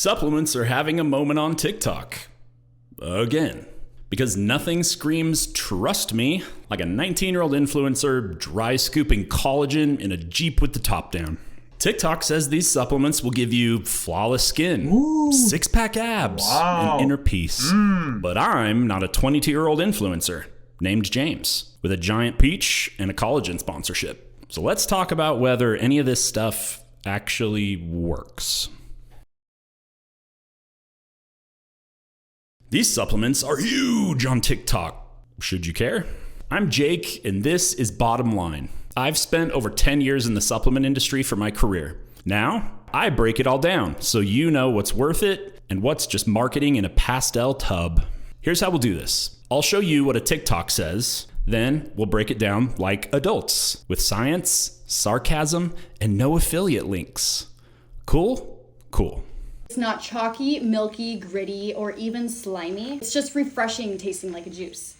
Supplements are having a moment on TikTok. Again. Because nothing screams trust me like a 19-year-old influencer dry scooping collagen in a Jeep with the top down. TikTok says these supplements will give you flawless skin, six-pack abs, and inner peace. But I'm not a 22-year-old influencer named James with a giant peach and a collagen sponsorship. So let's talk about whether any of this stuff actually works. These supplements are huge on TikTok. Should you care? I'm Jake, and this is Bottom Line. I've spent over 10 years in the supplement industry for my career. Now, I break it all down so you know what's worth it and what's just marketing in a pastel tub. Here's how we'll do this. I'll show you what a TikTok says, then we'll break it down like adults with science, sarcasm, and no affiliate links. Cool? Cool. It's not chalky, milky, gritty, or even slimy. It's just refreshing, tasting like a juice.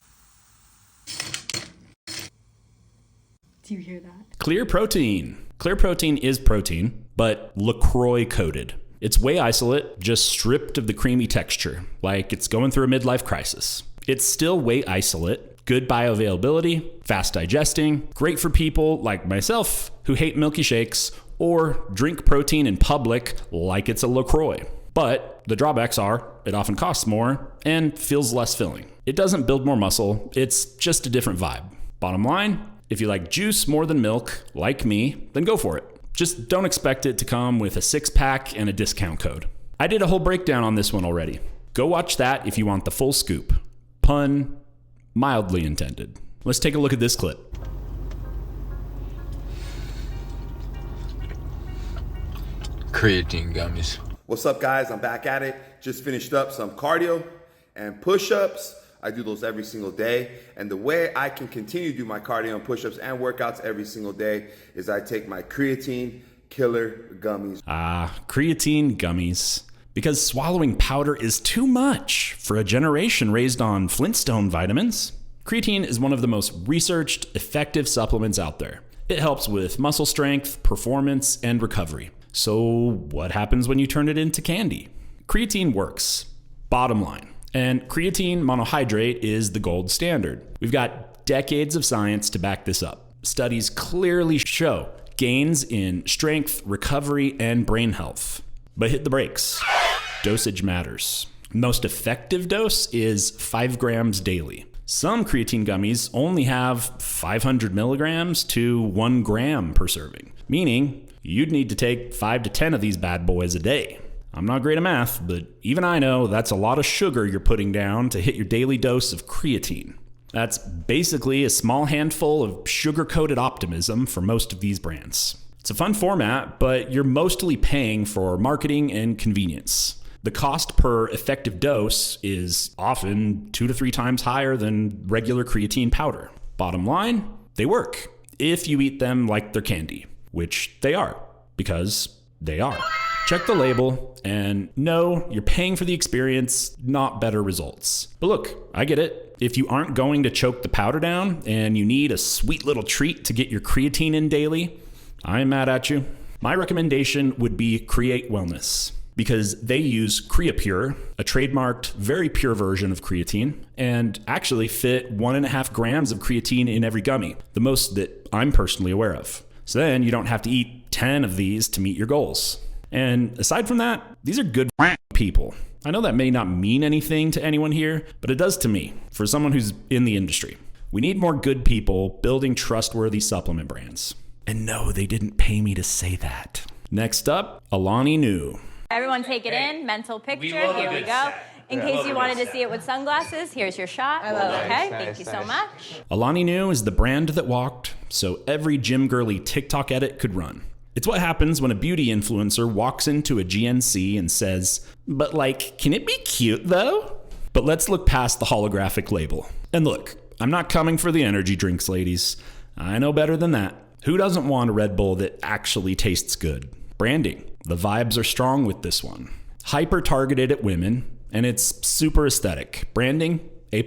Do you hear that? Clear protein. Clear protein is protein, but LaCroix coated. It's whey isolate, just stripped of the creamy texture, like it's going through a midlife crisis. It's still whey isolate, good bioavailability, fast digesting, great for people like myself who hate milky shakes or drink protein in public like it's a LaCroix. But the drawbacks are it often costs more and feels less filling. It doesn't build more muscle, it's just a different vibe. Bottom line, if you like juice more than milk, like me, then go for it. Just don't expect it to come with a six-pack and a discount code. I did a whole breakdown on this one already. Go watch that if you want the full scoop. Pun mildly intended. Let's take a look at this clip. Creatine Gummies. What's up, guys? I'm back at it. Just finished up some cardio and push-ups. I do those every single day. And the way I can continue to do my cardio and push-ups and workouts every single day is I take my Creatine Killer Gummies. Creatine Gummies. Because swallowing powder is too much for a generation raised on Flintstone vitamins. Creatine is one of the most researched, effective supplements out there. It helps with muscle strength, performance, and recovery. So what happens when you turn it into candy? Creatine works. Bottom line. And creatine monohydrate is the gold standard. We've got decades of science to back this up. Studies clearly show gains in strength, recovery, and brain health. But hit the brakes. Dosage matters. Most effective dose is 5 grams daily. Some creatine gummies only have 500 milligrams to 1 gram per serving, meaning you'd need to take 5 to 10 of these bad boys a day. I'm not great at math, but even I know that's a lot of sugar you're putting down to hit your daily dose of creatine. That's basically a small handful of sugar-coated optimism for most of these brands. It's a fun format, but you're mostly paying for marketing and convenience. The cost per effective dose is often 2 to 3 times higher than regular creatine powder. Bottom line, they work if you eat them like they're candy, which they are, because they are. Check the label, and no, you're paying for the experience, not better results. But look, I get it. If you aren't going to choke the powder down and you need a sweet little treat to get your creatine in daily, I'm mad at you. My recommendation would be Create Wellness, because they use CreaPure, a trademarked, very pure version of creatine, and actually fit 1.5 grams of creatine in every gummy, the most that I'm personally aware of. So then you don't have to eat 10 of these to meet your goals. And aside from that, these are good people. I know that may not mean anything to anyone here, but it does to me, for someone who's in the industry. We need more good people building trustworthy supplement brands. And no, they didn't pay me to say that. Next up, Alani Nu. Everyone take it in, mental picture, here we go. In case you wanted to see it with sunglasses, here's your shot. Okay, thank you so much. Alani Nu is the brand that walked, so every gym girly TikTok edit could run. It's what happens when a beauty influencer walks into a GNC and says, but like, can it be cute though? But let's look past the holographic label. And look, I'm not coming for the energy drinks, ladies. I know better than that. Who doesn't want a Red Bull that actually tastes good? Branding. The vibes are strong with this one. Hyper targeted at women, and it's super aesthetic. Branding, A+.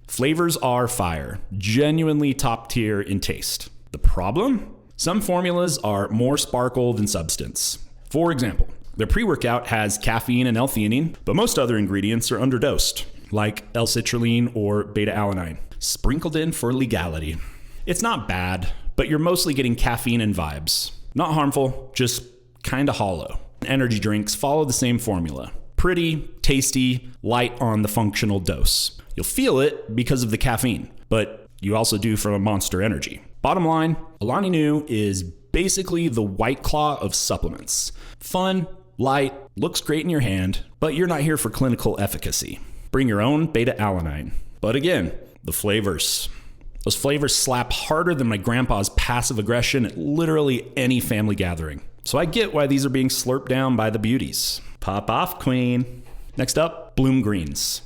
Flavors are fire, genuinely top tier in taste. The problem? Some formulas are more sparkle than substance. For example, Their pre-workout has caffeine and L-theanine, but most other ingredients are underdosed, like L-citrulline or beta-alanine, sprinkled in for legality. It's not bad, but you're mostly getting caffeine and vibes. Not harmful, just kinda hollow. Energy drinks follow the same formula. Pretty, tasty, light on the functional dose. You'll feel it because of the caffeine, but you also do from a Monster Energy. Bottom line, Alani Nu is basically the White Claw of supplements. Fun, light, looks great in your hand, but you're not here for clinical efficacy. Bring your own beta-alanine. But again, the flavors. Those flavors slap harder than my grandpa's passive aggression at literally any family gathering. So I get why these are being slurped down by the beauties. Pop off, queen. Next up, Bloom Greens.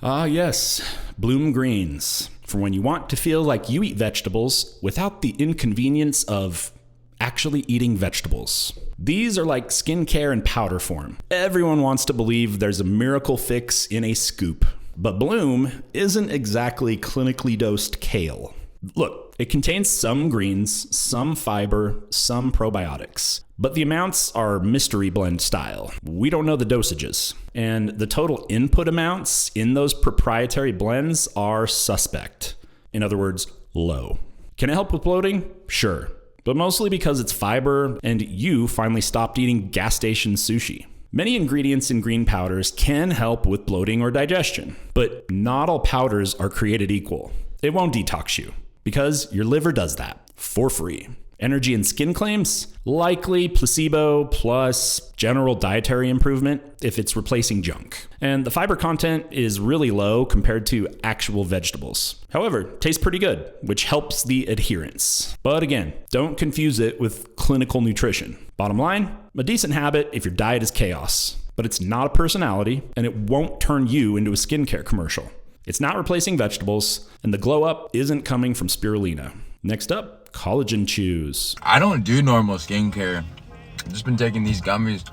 Ah yes, Bloom Greens. For when you want to feel like you eat vegetables without the inconvenience of actually eating vegetables. These are like skincare in powder form. Everyone wants to believe there's a miracle fix in a scoop, but Bloom isn't exactly clinically dosed kale. Look, it contains some greens, some fiber, some probiotics, but the amounts are mystery blend style. We don't know the dosages, and the total input amounts in those proprietary blends are suspect. In other words, low. Can it help with bloating? Sure, but mostly because it's fiber and you finally stopped eating gas station sushi. Many ingredients in green powders can help with bloating or digestion, but not all powders are created equal. It won't detox you, because your liver does that for free. Energy and skin claims? Likely placebo plus general dietary improvement if it's replacing junk. And the fiber content is really low compared to actual vegetables. However, tastes pretty good, which helps the adherence. But again, don't confuse it with clinical nutrition. Bottom line, a decent habit if your diet is chaos, but it's not a personality and it won't turn you into a skincare commercial. It's not replacing vegetables, and the glow up isn't coming from spirulina. Next up, Collagen Chews. I don't do normal skincare. I've just been taking these gummies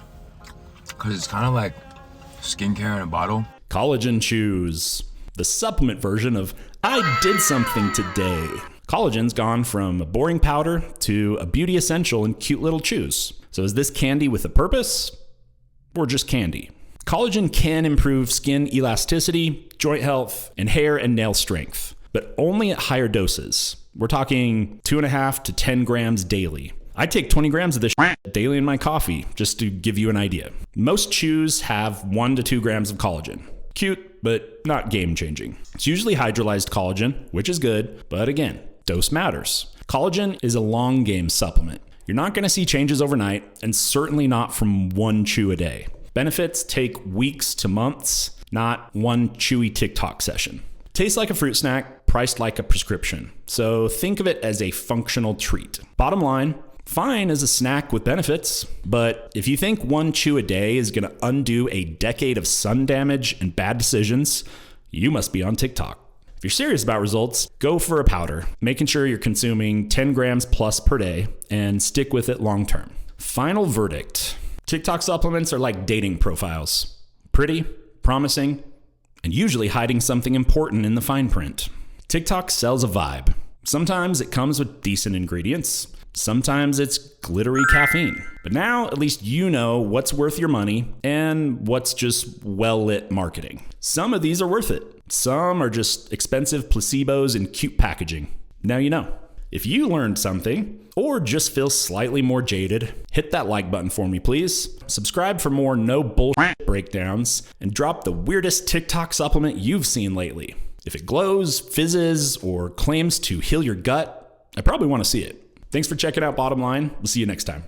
because it's kind of like skincare in a bottle. Collagen Chews, the supplement version of I did something today. Collagen's gone from a boring powder to a beauty essential in cute little chews. So is this candy with a purpose or just candy? Collagen can improve skin elasticity, joint health, and hair and nail strength, but only at higher doses. We're talking 2.5 to 10 grams daily. I take 20 grams of this daily in my coffee, just to give you an idea. Most chews have 1 to 2 grams of collagen. Cute, but not game-changing. It's usually hydrolyzed collagen, which is good, but again, dose matters. Collagen is a long game supplement. You're not gonna see changes overnight, and certainly not from one chew a day. Benefits take weeks to months, not one chewy TikTok session. Tastes like a fruit snack, priced like a prescription. So think of it as a functional treat. Bottom line, fine as a snack with benefits, but if you think one chew a day is gonna undo a decade of sun damage and bad decisions, you must be on TikTok. If you're serious about results, go for a powder, making sure you're consuming 10 grams plus per day and stick with it long term. Final verdict. TikTok supplements are like dating profiles. Pretty, promising, and usually hiding something important in the fine print. TikTok sells a vibe. Sometimes it comes with decent ingredients. Sometimes it's glittery caffeine. But now at least you know what's worth your money and what's just well-lit marketing. Some of these are worth it. Some are just expensive placebos in cute packaging. Now you know. If you learned something, or just feel slightly more jaded, hit that like button for me, please. Subscribe for more no bullshit breakdowns, and drop the weirdest TikTok supplement you've seen lately. If it glows, fizzes, or claims to heal your gut, I probably want to see it. Thanks for checking out Bottom Line. We'll see you next time.